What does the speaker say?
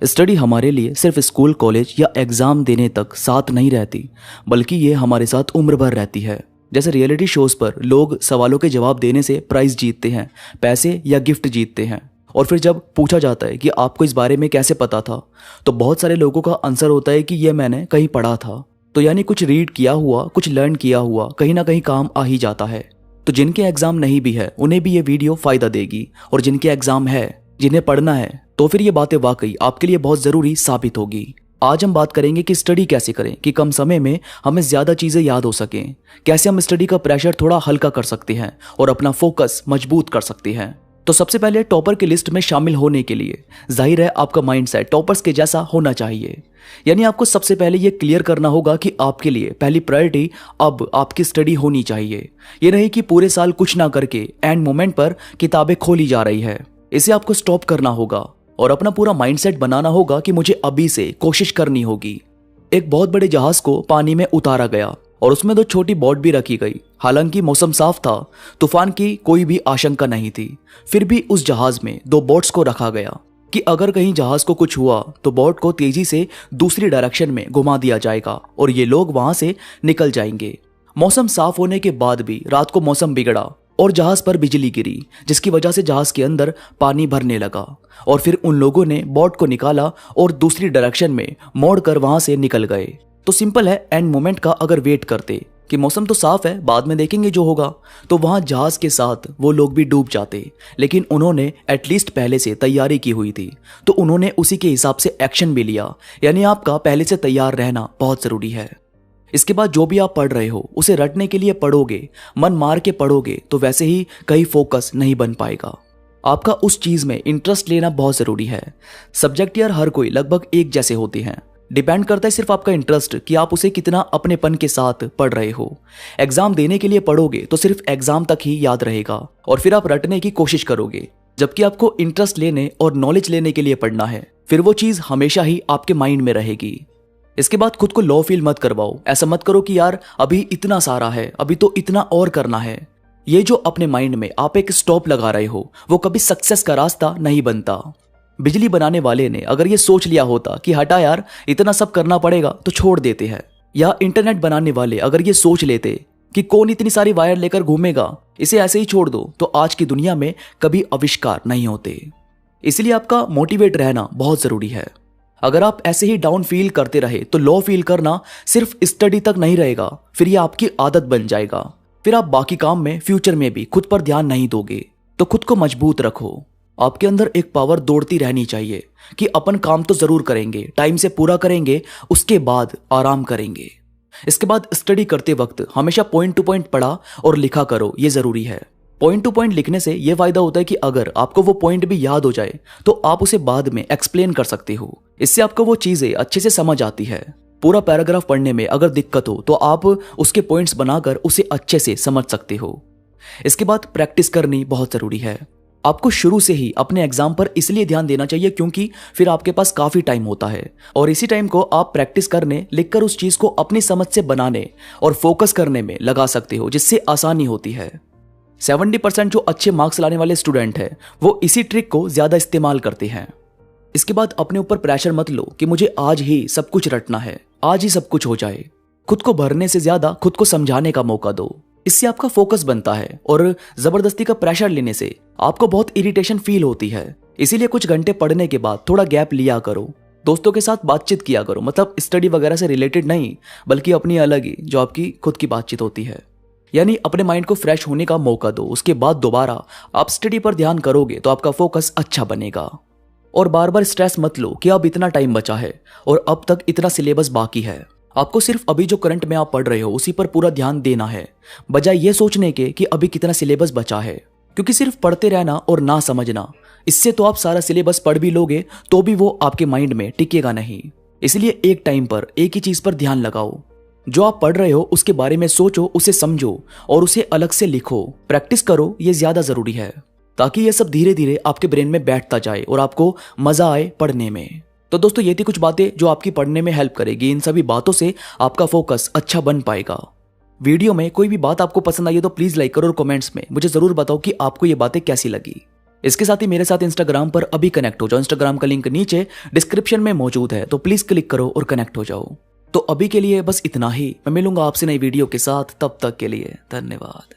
Study हमारे लिए सिर्फ स्कूल कॉलेज या एग्ज़ाम देने तक साथ नहीं रहती, बल्कि ये हमारे साथ उम्र भर रहती है। जैसे रियलिटी शोज़ पर लोग सवालों के जवाब देने से प्राइज़ जीतते हैं, पैसे या गिफ्ट जीतते हैं, और फिर जब पूछा जाता है कि आपको इस बारे में कैसे पता था, तो बहुत सारे लोगों का आंसर होता है कि ये मैंने कहीं पढ़ा था। तो यानी कुछ रीड किया हुआ, कुछ लर्न किया हुआ कहीं ना कहीं काम आ ही जाता है। तो जिनके एग्ज़ाम नहीं भी है उन्हें भी ये वीडियो फ़ायदा देगी, और जिनके एग्ज़ाम है, जिन्हें पढ़ना है, तो फिर ये बातें वाकई आपके लिए बहुत ज़रूरी साबित होगी। आज हम बात करेंगे कि स्टडी कैसे करें कि कम समय में हमें ज़्यादा चीज़ें याद हो सकें, कैसे हम स्टडी का प्रेशर थोड़ा हल्का कर सकते हैं और अपना फोकस मजबूत कर सकते हैं। तो सबसे पहले टॉपर की लिस्ट में शामिल होने के लिए जाहिर है आपका माइंडसेट टॉपर्स के जैसा होना चाहिए। यानी आपको सबसे पहले ये क्लियर करना होगा कि आपके लिए पहली प्रायोरिटी अब आपकी स्टडी होनी चाहिए। ये नहीं कि पूरे साल कुछ ना करके एंड मोमेंट पर किताबें खोली जा रही है। इसे आपको स्टॉप करना होगा और अपना पूरा माइंडसेट बनाना होगा कि मुझे अभी से कोशिश करनी होगी। एक बहुत बड़े जहाज को पानी में उतारा गया और उसमें 2 छोटी बोट भी रखी गई। हालांकि मौसम साफ था, तूफान की कोई भी आशंका नहीं थी, फिर भी उस जहाज में 2 बोट्स को रखा गया कि अगर कहीं जहाज को कुछ हुआ तो बोट को तेजी से दूसरी डायरेक्शन में घुमा दिया जाएगा और ये लोग वहां से निकल जाएंगे। मौसम साफ होने के बाद भी रात को मौसम बिगड़ा और जहाज पर बिजली गिरी, जिसकी वजह से जहाज के अंदर पानी भरने लगा और फिर उन लोगों ने बोट को निकाला और दूसरी डायरेक्शन में मोड़कर वहां से निकल गए। तो सिंपल है, एंड मोमेंट का अगर वेट करते कि मौसम तो साफ है, बाद में देखेंगे जो होगा, तो वहां जहाज के साथ वो लोग भी डूब जाते। लेकिन उन्होंने एटलीस्ट पहले से तैयारी की हुई थी, तो उन्होंने उसी के हिसाब से एक्शन भी लिया। यानी आपका पहले से तैयार रहना बहुत जरूरी है। इसके बाद जो भी आप पढ़ रहे हो उसे रटने के लिए पढ़ोगे, मन मार के पढ़ोगे, तो वैसे ही कहीं फोकस नहीं बन पाएगा। आपका उस चीज में इंटरेस्ट लेना बहुत जरूरी है। सब्जेक्ट यार हर कोई लगभग एक जैसे होते हैं, डिपेंड करता है सिर्फ आपका इंटरेस्ट कि आप उसे कितना अपनेपन के साथ पढ़ रहे हो। एग्जाम देने के लिए पढ़ोगे तो सिर्फ एग्जाम तक ही याद रहेगा और फिर आप रटने की कोशिश करोगे, जबकि आपको इंटरेस्ट लेने और नॉलेज लेने के लिए पढ़ना है, फिर वो चीज हमेशा ही आपके माइंड में रहेगी। इसके बाद खुद को लो फील मत करवाओ। ऐसा मत करो कि यार अभी इतना सारा है, अभी तो इतना और करना है। ये जो अपने माइंड में आप एक स्टॉप लगा रहे हो, वो कभी सक्सेस का रास्ता नहीं बनता। बिजली बनाने वाले ने अगर ये सोच लिया होता कि हटा यार इतना सब करना पड़ेगा, तो छोड़ देते हैं। या इंटरनेट बनाने वाले अगर ये सोच लेते कि कौन इतनी सारी वायर लेकर घूमेगा, इसे ऐसे ही छोड़ दो, तो आज की दुनिया में कभी आविष्कार नहीं होते। इसलिए आपका मोटिवेट रहना बहुत जरूरी है। अगर आप ऐसे ही डाउन फील करते रहे तो लो फील करना सिर्फ स्टडी तक नहीं रहेगा, फिर ये आपकी आदत बन जाएगा। फिर आप बाकी काम में फ्यूचर में भी खुद पर ध्यान नहीं दोगे। तो खुद को मजबूत रखो। आपके अंदर एक पावर दौड़ती रहनी चाहिए कि अपन काम तो जरूर करेंगे, टाइम से पूरा करेंगे, उसके बाद आराम करेंगे। इसके बाद स्टडी करते वक्त हमेशा पॉइंट टू पॉइंट पढ़ा और लिखा करो, ये जरूरी है। पॉइंट टू पॉइंट लिखने से यह फायदा होता है कि अगर आपको वो पॉइंट भी याद हो जाए तो आप उसे बाद में एक्सप्लेन कर सकते हो। इससे आपको वो चीजें अच्छे से समझ आती है। पूरा पैराग्राफ पढ़ने में अगर दिक्कत हो तो आप उसके पॉइंट्स बनाकर उसे अच्छे से समझ सकते हो। इसके बाद प्रैक्टिस करनी बहुत जरूरी है। आपको शुरू से ही अपने एग्जाम पर इसलिए ध्यान देना चाहिए क्योंकि फिर आपके पास काफी टाइम होता है और इसी टाइम को आप प्रैक्टिस करने, लिखकर उस चीज को अपनी समझ से बनाने और फोकस करने में लगा सकते हो, जिससे आसानी होती है। 70% जो अच्छे मार्क्स लाने वाले स्टूडेंट हैं वो इसी ट्रिक को ज्यादा इस्तेमाल करते हैं। इसके बाद अपने ऊपर प्रेशर मत लो कि मुझे आज ही सब कुछ रटना है, आज ही सब कुछ हो जाए। खुद को भरने से ज्यादा खुद को समझाने का मौका दो। इससे आपका फोकस बनता है और जबरदस्ती का प्रेशर लेने से आपको बहुत इरिटेशन फील होती है। इसीलिए कुछ घंटे पढ़ने के बाद थोड़ा गैप लिया करो। दोस्तों के साथ बातचीत किया करो, मतलब स्टडी वगैरह से रिलेटेड नहीं, बल्कि अपनी अलग ही जो आपकी खुद की बातचीत होती है। यानी अपने माइंड को फ्रेश होने का मौका दो। उसके बाद दोबारा आप स्टडी पर ध्यान करोगे तो आपका फोकस अच्छा बनेगा। और बार बार स्ट्रेस मत लो कि अब इतना टाइम बचा है और अब तक इतना सिलेबस बाकी है। आपको सिर्फ अभी जो करंट में आप पढ़ रहे हो उसी पर पूरा ध्यान देना है, बजाय ये सोचने के कि अभी कितना सिलेबस बचा है। क्योंकि सिर्फ पढ़ते रहना और ना समझना, इससे तो आप सारा सिलेबस पढ़ भी लोगे तो भी वो आपके माइंड में टिकेगा नहीं। इसलिए एक टाइम पर एक ही चीज पर ध्यान लगाओ। जो आप पढ़ रहे हो उसके बारे में सोचो, उसे समझो और उसे अलग से लिखो। प्रैक्टिस करो, ये ज्यादा जरूरी है ताकि ये सब धीरे धीरे आपके ब्रेन में बैठता जाए और आपको मजा आए पढ़ने में। तो दोस्तों ये थी कुछ बातें जो आपकी पढ़ने में हेल्प करेगी। इन सभी बातों से आपका फोकस अच्छा बन पाएगा। वीडियो में कोई भी बात आपको पसंद आई है तो प्लीज लाइक करो और कमेंट्स में मुझे जरूर बताओ कि आपको ये बातें कैसी लगी। इसके साथ ही मेरे साथ इंस्टाग्राम पर अभी कनेक्ट हो जाओ। इंस्टाग्राम का लिंक नीचे डिस्क्रिप्शन में मौजूद है, तो प्लीज़ क्लिक करो और कनेक्ट हो जाओ। तो अभी के लिए बस इतना ही, मैं मिलूंगा आपसे नई वीडियो के साथ, तब तक के लिए धन्यवाद।